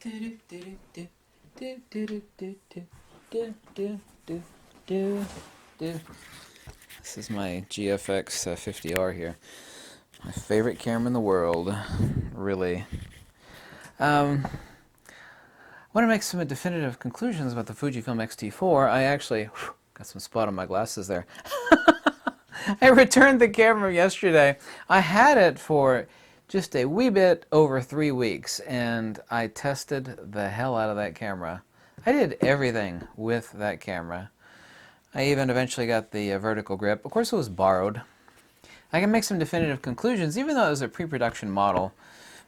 This is my GFX 50R here. My favorite camera in the world, really. I want to make some definitive conclusions about the Fujifilm X-T4. I actually got some spot on my glasses there. I returned the camera yesterday. I had it for just a wee bit over 3 weeks, and I tested the hell out of that camera. I did everything with that camera. I even eventually got the vertical grip. Of course, it was borrowed. I can make some definitive conclusions, even though it was a pre-production model.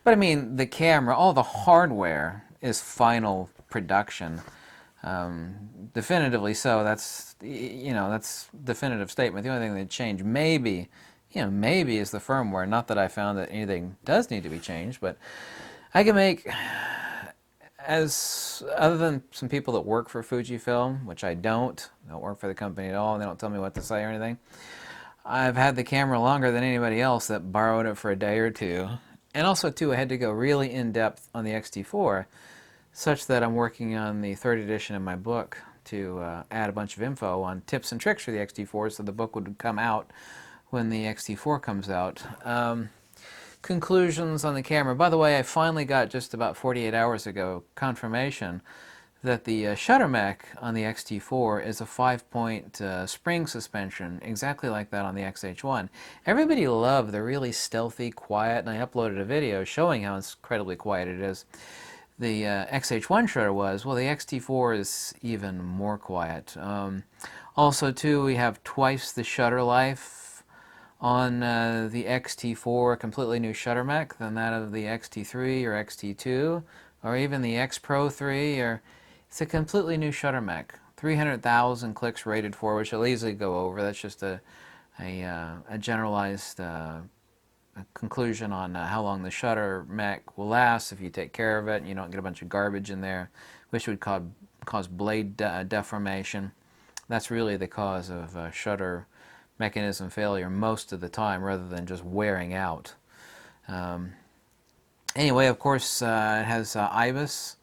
But I mean, the camera, all the hardware is final production. Definitively so. That's, that's definitive statement. The only thing that changed maybe is the firmware. Not that I found that anything does need to be changed, but I can make, other than some people that work for Fujifilm, which I don't work for the company at all, and they don't tell me what to say or anything. I've had the camera longer than anybody else that borrowed it for a day or two. And also, too, I had to go really in-depth on the X-T4, such that I'm working on the third edition of my book to add a bunch of info on tips and tricks for the X-T4, so the book would come out when the X-T4 comes out. Conclusions on the camera. By the way, I finally got, just about 48 hours ago, confirmation that the shutter mech on the X-T4 is a 5-point spring suspension, exactly like that on the XH1. Everybody loved the really stealthy, quiet, and I uploaded a video showing how incredibly quiet it is. The XH1 shutter was. Well, the X-T4 is even more quiet. Also, too, we have twice the shutter life on the X-T4, a completely new shutter mech, than that of the X-T3 or X-T2, or even the X Pro 3, or it's a completely new shutter mech. 300,000 clicks rated for, which I'll easily go over. That's just a generalized conclusion on how long the shutter mech will last if you take care of it and you don't get a bunch of garbage in there, which would cause blade deformation. That's really the cause of shutter mechanism failure most of the time, rather than just wearing out. Anyway, of course, it has IBIS.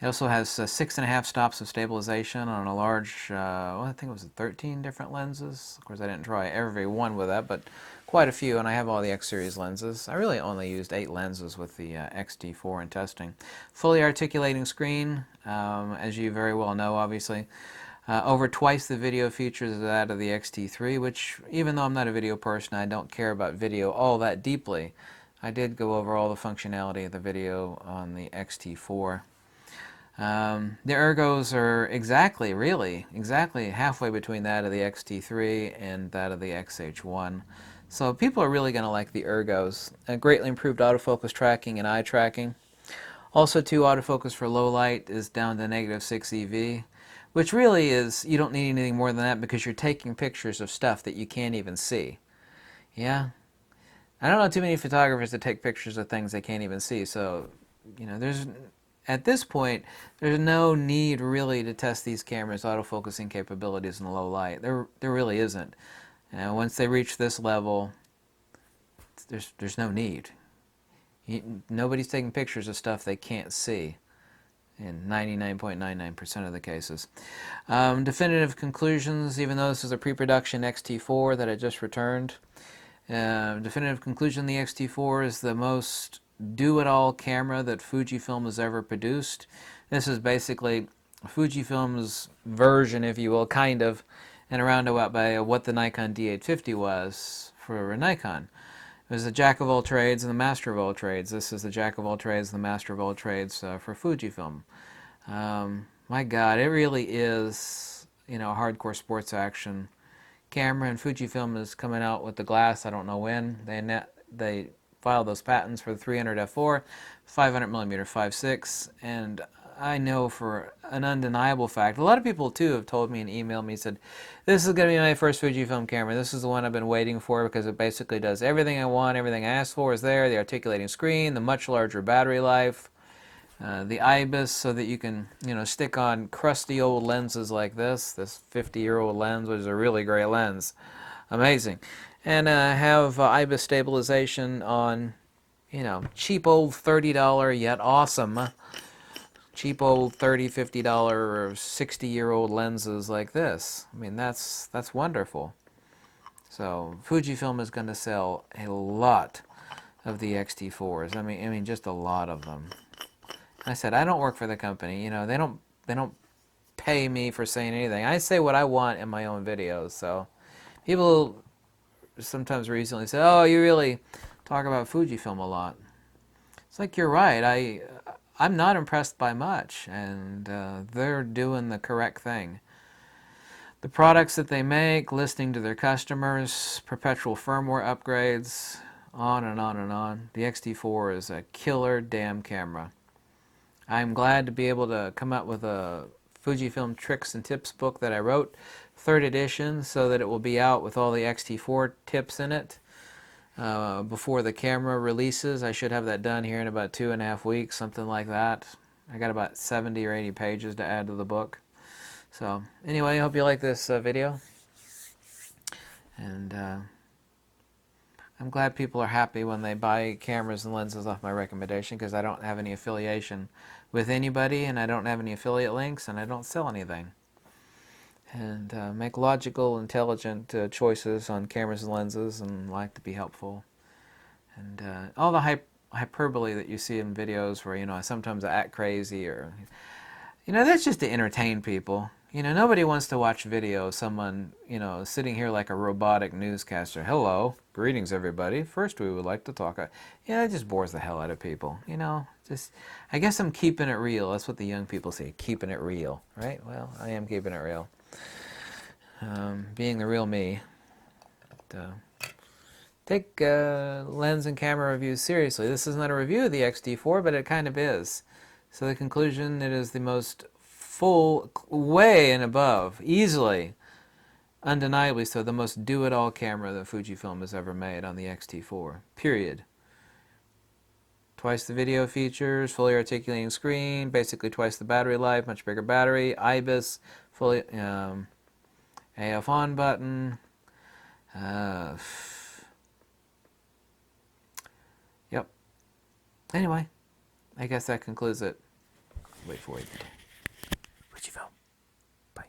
It also has 6.5 stops of stabilization on a large, well, I think it was 13 different lenses. Of course, I didn't try every one with that, but quite a few, and I have all the X-series lenses. I really only used 8 lenses with the X-T4 in testing. Fully articulating screen, as you very well know, obviously. Over twice the video features of that of the X-T3, which, even though I'm not a video person, I don't care about video all that deeply. I did go over all the functionality of the video on the X-T4. The ergos are exactly halfway between that of the X-T3 and that of the XH1. So people are really going to like the ergos. Greatly improved autofocus tracking and eye tracking. Also, too, autofocus for low light is down to -6 EV, which really is, you don't need anything more than that because you're taking pictures of stuff that you can't even see. Yeah? I don't know too many photographers that take pictures of things they can't even see, so, at this point, there's no need really to test these cameras' autofocusing capabilities in low light. There really isn't. Once they reach this level, there's no need. Nobody's taking pictures of stuff they can't see in 99.99% of the cases. Definitive conclusions, even though this is a pre-production X-T4 that I just returned. Definitive conclusion, the X-T4 is the most do-it-all camera that Fujifilm has ever produced. This is basically Fujifilm's version, if you will, kind of, and around about by what the Nikon D850 was for a Nikon. It was the jack of all trades and the master of all trades. This is the jack of all trades and the master of all trades for Fujifilm. My God, it really is, a hardcore sports action camera, and Fujifilm is coming out with the glass. I don't know when. They filed those patents for the 300 f4, 500 millimeter 5.6, and I know for an undeniable fact, a lot of people too have told me and emailed me, said, this is going to be my first Fujifilm camera. This is the one I've been waiting for because it basically does everything I want, everything I asked for is there, the articulating screen, the much larger battery life, the IBIS, so that you can, stick on crusty old lenses like this 50-year-old lens, which is a really great lens. Amazing. And have IBIS stabilization on, cheap old $30 yet awesome cheap old $30, $50 or 60-year-old lenses like this. I mean, that's wonderful. So Fujifilm is going to sell a lot of the X-T4s. I mean, just a lot of them. I said I don't work for the company. You know, they don't pay me for saying anything. I say what I want in my own videos. So people sometimes recently say, "Oh, you really talk about Fujifilm a lot." It's like, you're right. I'm not impressed by much, and they're doing the correct thing. The products that they make, listening to their customers, perpetual firmware upgrades, on and on and on. The X-T4 is a killer damn camera. I'm glad to be able to come up with a Fujifilm tricks and tips book that I wrote, 3rd edition, so that it will be out with all the X-T4 tips in it before the camera releases. I should have that done here in about 2.5 weeks, something like that. I got about 70 or 80 pages to add to the book. So anyway, I hope you like this video, and I'm glad people are happy when they buy cameras and lenses off my recommendation, because I don't have any affiliation with anybody, and I don't have any affiliate links, and I don't sell anything. And make logical, intelligent choices on cameras and lenses, and like to be helpful. And all the hyperbole that you see in videos where, you know, sometimes I act crazy, or, you know, that's just to entertain people. You know, nobody wants to watch video of someone, you know, sitting here like a robotic newscaster. Hello, greetings everybody. First we would like to talk. Yeah, that just bores the hell out of people. You know, just, I guess I'm keeping it real. That's what the young people say, keeping it real, right? Well, I am keeping it real. Being the real me. Take lens and camera reviews seriously. This is not a review of the X-T4, but it kind of is. So the conclusion, it is the most full, way and above, easily, undeniably so, the most do-it-all camera that Fujifilm has ever made on the X-T4. Period. Twice the video features, fully articulating screen, basically twice the battery life, much bigger battery, IBIS, fully AF on button. Yep. Anyway, I guess that concludes it. Wait for it. Fujifilm. Bye.